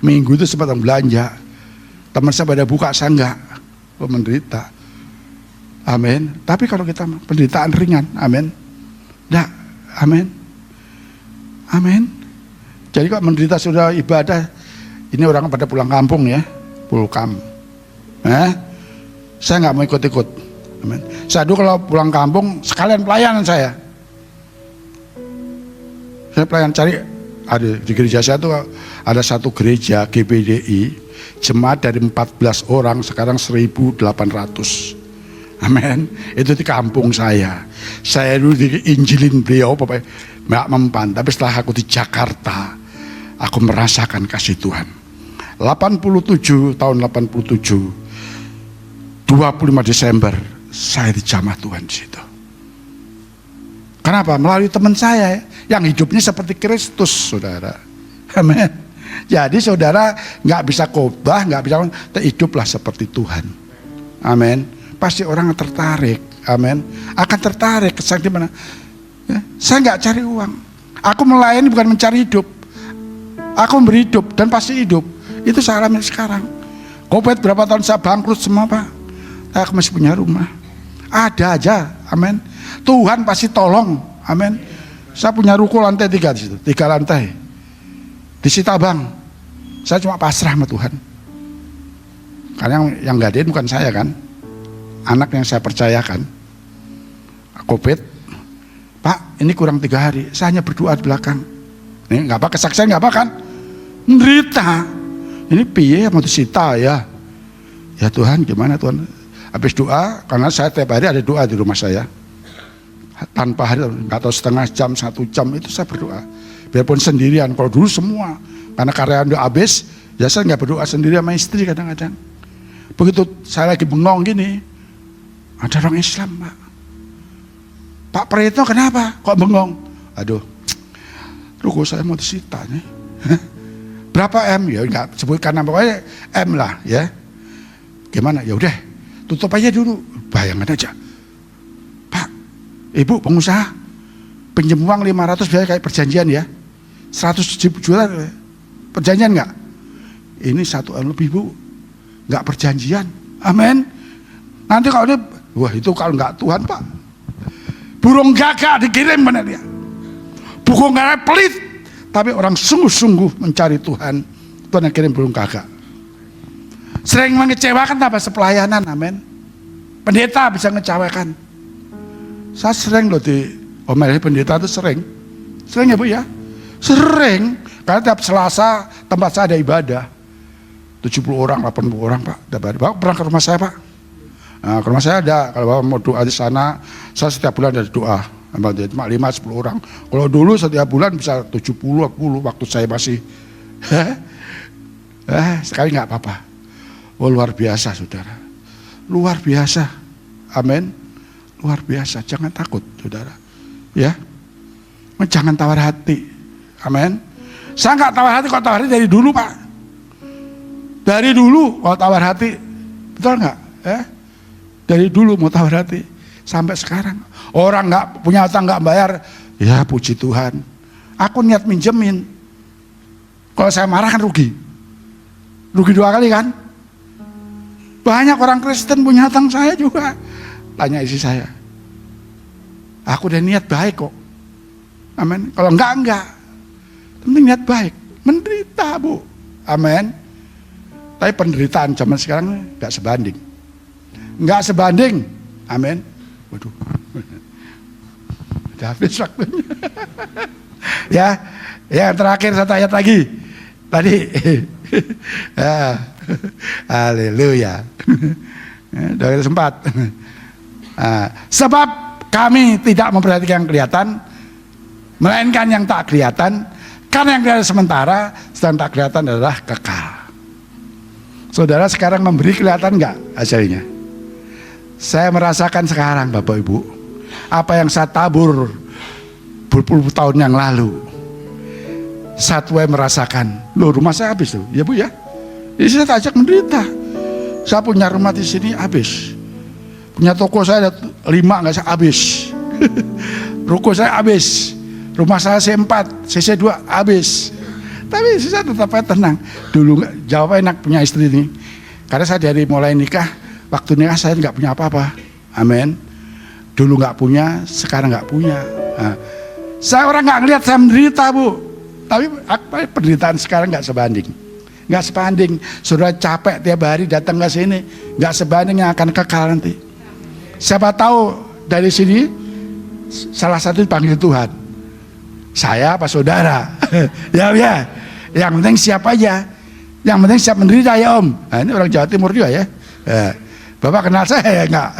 Minggu itu sempat belanja, teman saya pada buka, saya enggak, menderita, amin. Tapi kalau kita penderitaan ringan, amin, enggak, amin. Jadi kok menderita sudah ibadah, ini orang pada pulang kampung ya, pulkam, saya nggak mau ikut-ikut. Amin. Saya dulu kalau pulang kampung sekalian pelayanan saya pelayan cari, ada di gereja saya tuh ada satu gereja GBDI, jemaat dari 14 orang sekarang 1.800. Amin. Itu di kampung saya dulu diinjilin beliau Bapak, nggak mempan. Tapi setelah aku di Jakarta, aku merasakan kasih Tuhan. 87 tahun 87, 25 Desember saya dijamah Tuhan di situ. Kenapa? Melalui teman saya yang hidupnya seperti Kristus, saudara. Amin. Jadi saudara nggak bisa khotbah, nggak bisa, hiduplah seperti Tuhan. Amin. Pasti orang tertarik. Amin. Akan tertarik kesan di mana? Ya, saya nggak cari uang. Aku melayani bukan mencari hidup. Aku memberi hidup dan pasti hidup. Itu saya alami sekarang. Covid berapa tahun saya bangkrut semua, Pak. Aku masih punya rumah. Ada aja, amin. Tuhan pasti tolong, amin. Saya punya ruko lantai 3 di situ, 3 lantai di Sitabang. Saya cuma pasrah sama Tuhan. Karena yang ngadain bukan saya kan, anak yang saya percayakan. Covid, Pak, ini kurang 3 hari. Saya hanya berdoa di belakang. Ini nggak apa, kesaksian nggak apa kan? Menderita. Ini piye mau disita ya? Ya Tuhan, gimana Tuhan? Habis doa, karena saya tiap hari ada doa di rumah saya. tanpa hari, nggak tahu setengah jam, 1 jam itu saya berdoa. Biarpun sendirian, kalau dulu semua, karena karyawan udah habis, ya saya nggak berdoa sendiri sama istri kadang-kadang. Begitu saya lagi bengong gini, ada orang Islam, Pak Preto kenapa? Kok bengong? Aduh, ruko saya mau disita nih. Berapa M? Ya nggak sebutkan nama, pokoknya M lah ya. Gimana? Ya udah, tutup aja dulu. Bayangkan aja, Pak, Ibu pengusaha, pinjam uang 500 biaya kayak perjanjian ya, 100 juta perjanjian nggak? Ini 1 M lebih Bu, nggak perjanjian. Amin. Nanti kalau ini, wah itu kalau nggak Tuhan Pak, burung gagak dikirim mana dia? Burung gagak pelit, tapi orang sungguh-sungguh mencari Tuhan, Tuhan yang kirim burung gagak. Sering mengecewakan tanpa sepelayanan, amin. Pendeta bisa ngecewakan. Saya sering loh di omelin pendeta itu sering ya Bu ya, sering. Karena tiap Selasa tempat saya ada ibadah, 70 orang, 80 orang Pak. Bapak pernah ke rumah saya Pak? Nah, ke rumah saya ada, kalau Bapak mau doa di sana, saya setiap bulan ada doa. Cuma 5-10 orang. Kalau dulu setiap bulan bisa 70-80 waktu saya masih sekali nggak apa-apa. Oh luar biasa saudara, luar biasa, amin, luar biasa. Jangan takut saudara, ya, jangan tawar hati, amin. Saya nggak tawar hati, kalau tawar hati dari dulu Pak, dari dulu kalau tawar hati, betul nggak? Dari dulu mau tawar hati sampai sekarang. Orang nggak punya utang nggak bayar, ya puji Tuhan. Aku niat minjemin, kalau saya marah kan rugi 2 kali kan. Banyak orang Kristen punya hutang saya juga. Tanya isi saya. Aku udah niat baik kok. Amin. Kalau enggak. Penting niat baik. Menderita Bu. Amin. Tapi penderitaan zaman sekarang enggak sebanding. Enggak sebanding. Amin. Waduh. Udah habis waktunya. Ya. Yang terakhir satu ayat lagi. Tadi. Haleluya. Udah sempat. Sebab kami tidak memperhatikan yang kelihatan, melainkan yang tak kelihatan, karena yang kelihatan sementara, sedang tak kelihatan adalah kekal. Saudara sekarang memberi kelihatan enggak hasilnya? Saya merasakan sekarang Bapak Ibu, apa yang saya tabur berpuluh tahun yang lalu, satu merasakan, loh rumah saya habis tuh, ya Bu ya. Jadi saya tak ajak menderita. Saya punya rumah di sini habis, punya toko saya ada 5 nggak saya habis, ruko saya habis, rumah saya C4, CC2 habis. Tapi saya tetap tenang. Dulu jawab enak punya istri ini, karena saya dari mulai nikah, waktu nikah saya nggak punya apa-apa, amin. Dulu nggak punya, sekarang nggak punya. Nah, saya orang nggak ngelihat saya menderita Bu, tapi penderitaan sekarang nggak sebanding. Nggak sebanding, sudah capek tiap hari datang ke sini, nggak sebanding yang akan kekal nanti. Siapa tahu dari sini salah satu dipanggil Tuhan, saya apa saudara, ya. Yang penting siap aja, yang penting siap menderita ya Om. Nah, ini orang Jawa Timur juga ya. Bapak kenal saya ya enggak?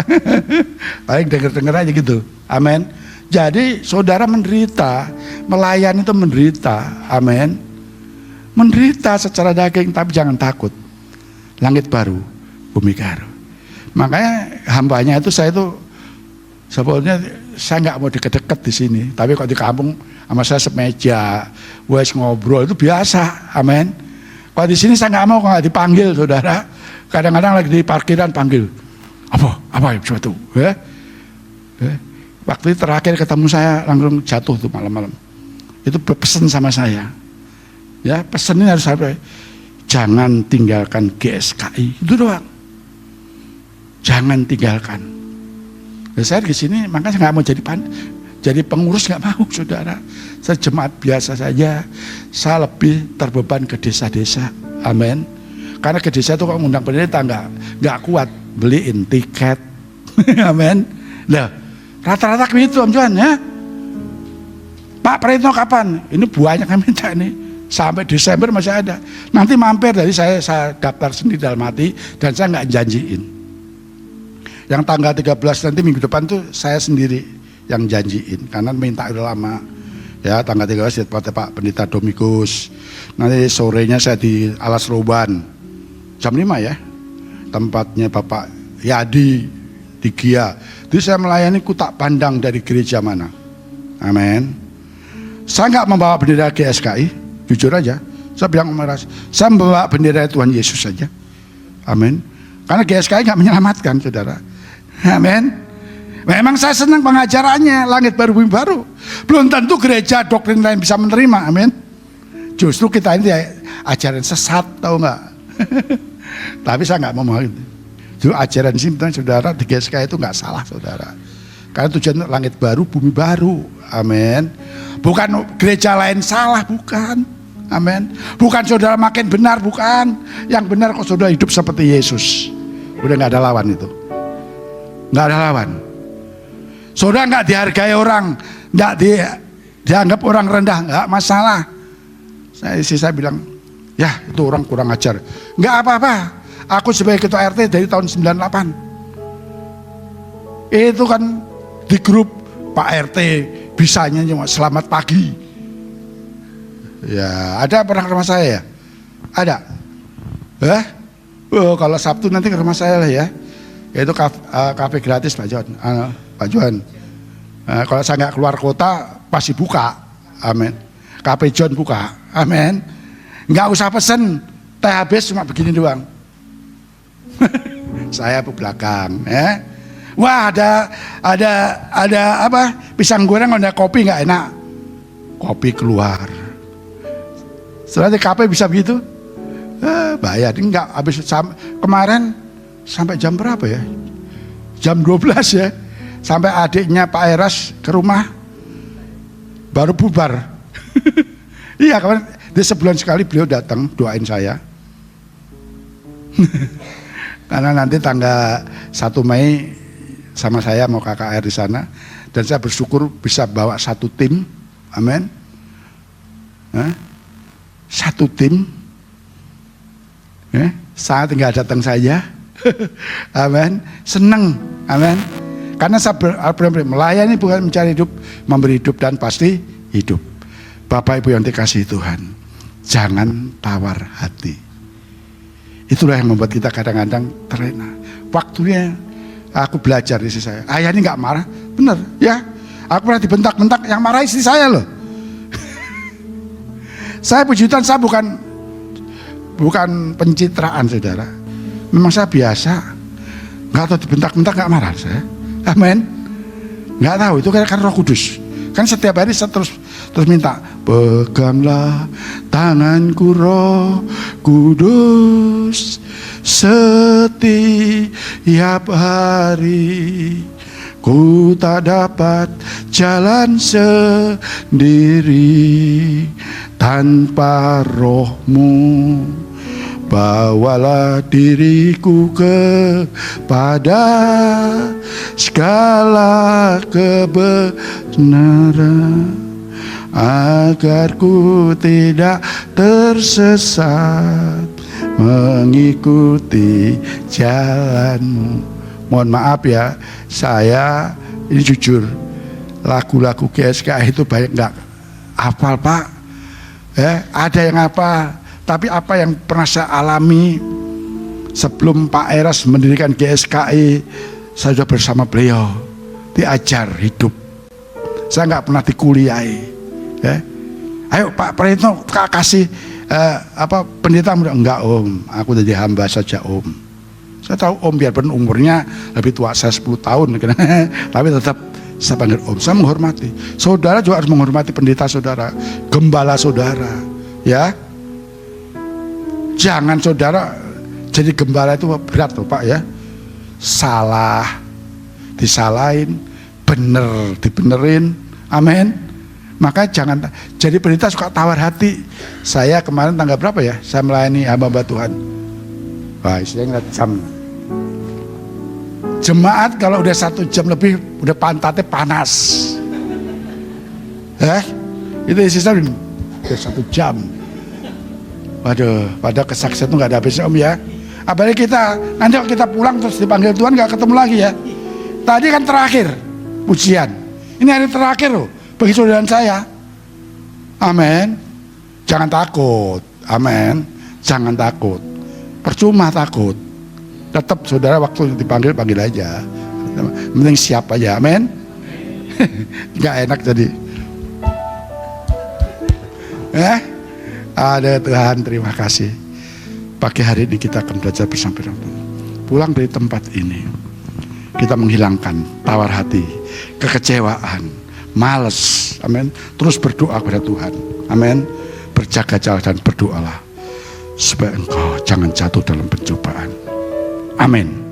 Paling denger aja gitu, amin. Jadi saudara menderita, melayani itu menderita, amin. Menderita secara daging, tapi jangan takut. Langit baru, bumi baru. Makanya hambanya itu saya itu sebetulnya saya nggak mau deket-deket di sini. Tapi kalau di kampung sama saya semeja, wes ngobrol itu biasa, amin. Kalau di sini saya nggak mau, kalau nggak dipanggil saudara. Kadang-kadang lagi di parkiran panggil, apa ya suatu, Waktu itu terakhir ketemu saya langsung jatuh tuh malam-malam. Itu berpesan sama saya. Ya, pesan ini harus sampai, jangan tinggalkan GSKI, itu doang. Jangan tinggalkan. Ya, saya di sini makanya nggak mau jadi pengurus, nggak mau saudara. Saya jemaat biasa saja. Saya lebih terbeban ke desa-desa, amin. Karena ke desa itu kalau ngundang pendeta nggak kuat beliin tiket, amin. Nah, rata-rata begitu Om Johan ya. Pak Preto kapan? Ini banyak yang minta nih. Sampai Desember masih ada. Nanti mampir, dari saya daftar sendiri dalam hati dan saya nggak janjiin. Yang tanggal 13 nanti minggu depan tuh saya sendiri yang janjiin, karena minta udah lama. Ya, tanggal 13 di tempatnya Pak Pendeta Domikus. Nanti sorenya saya di Alas Roban. Jam 5 ya. Tempatnya Bapak Yadi di Gia. Jadi saya melayani ku tak pandang dari gereja mana. Amin. Saya nggak membawa bendera GSKI, jujur aja. Saya bilang saya membawa bendera Tuhan Yesus saja. Amin. Karena GSKI nggak menyelamatkan, saudara. Amin. Memang saya senang pengajarannya, langit baru bumi baru. Belum tentu gereja doktrin lain bisa menerima, amin. Justru kita ini ajaran sesat, tahu nggak? Tapi saya nggak mau itu. Justru ajaran simpan, saudara, di GSK itu nggak salah, saudara. Karena tujuan langit baru, bumi baru, amin. Bukan gereja lain salah, bukan, amin. Bukan saudara makin benar, bukan. Yang benar kok saudara hidup seperti Yesus. Udah nggak ada lawan itu, nggak ada lawan. Saudara nggak dihargai orang, nggak dianggap orang rendah, nggak masalah. Saya bilang, ya itu orang kurang ajar. Nggak apa-apa, aku sebagai ketua RT dari tahun 98. Itu kan di grup Pak RT bisanya cuma selamat pagi. Ya, ada pernah ke rumah saya ya? Ada? Oh, kalau Sabtu nanti ke rumah saya lah ya. Yaitu kafe gratis Pak John. Pak Johan, kalau saya nggak keluar kota pasti buka, amin. Kafe John buka, amin. Nggak usah pesen, teh habis cuma begini doang. Saya ke belakang, ya. Wah ada apa? Pisang goreng, ada kopi nggak enak, kopi keluar. Setelah di kafe bisa begitu, bayar. Nggak habis kemarin sampai jam berapa ya? Jam 12 ya. Sampai adiknya Pak Eras ke rumah baru bubar. Iya, kemarin di sebulan sekali beliau datang doain saya. Karena nanti tanggal 1 Mei sama saya mau KKR di sana, dan saya bersyukur bisa bawa satu tim, amin. Satu tim, saya tinggal datang saja, amin. Senang, amin. Karena saya melayani bukan mencari hidup, memberi hidup dan pasti hidup. Bapak Ibu yang dikasihi Tuhan, jangan tawar hati. Itulah yang membuat kita kadang-kadang terlena. Waktunya aku belajar di istri saya. Ayah ini nggak marah, bener ya. Aku pernah dibentak-bentak, yang marah istri saya loh. Saya puji Tuhan, saya bukan pencitraan, saudara. Memang saya biasa, nggak tahu dibentak-bentak nggak marah saya. Amin. Nggak tahu, itu kan Roh Kudus. Kan setiap hari saya terus minta, peganglah tanganku Roh Kudus setiap hari. Ku tak dapat jalan sendiri tanpa Roh-Mu. Bawalah diriku kepada segala kebenaran, agar ku tidak tersesat mengikuti jalan-Mu. Mohon maaf ya, saya ini jujur, lagu-lagu GSKI itu banyak nggak hafal Pak. Ada yang apa, tapi apa yang pernah saya alami sebelum Pak Eras mendirikan GSKI, saya sudah bersama beliau diajar hidup. Saya nggak pernah dikuliahi. Ayo Pak Praetno kasih pendeta muda. Enggak Om, aku jadi hamba saja Om. Saya tahu Om biarpun umurnya lebih tua saya 10 tahun, tapi tetap saya panggil Om. Saya menghormati. Saudara juga harus menghormati pendeta saudara, gembala saudara, ya. Jangan saudara jadi gembala itu berat loh Pak ya. Salah disalahin, bener dibenerin, amin. Maka jangan jadi pendeta suka tawar hati. Saya kemarin tanggal berapa ya, saya melayani hamba Tuhan. Wah, saya ngeliat jam. Jemaat kalau udah 1 jam lebih udah pantatnya panas. Itu sisa udah 1 jam. Waduh, pada kesaksian itu nggak ada habisnya Om ya. Apalagi kita nanti kalau kita pulang terus dipanggil Tuhan nggak ketemu lagi ya. Tadi kan terakhir pujian, Ini hari terakhir loh bagi saudara dan saya. Amin. Jangan takut. Amin. Jangan takut. Percuma takut. Tetap saudara waktu dipanggil, panggil aja. Mending siap aja. Amin. Nggak enak jadi. Ada Tuhan, terima kasih. Pagi hari ini kita akan belajar bersama-sama. Pulang dari tempat ini, kita menghilangkan tawar hati, kekecewaan, malas. Amin. Terus berdoa kepada Tuhan. Amin. Berjaga-jaga dan berdoalah supaya engkau jangan jatuh dalam pencobaan. Amin.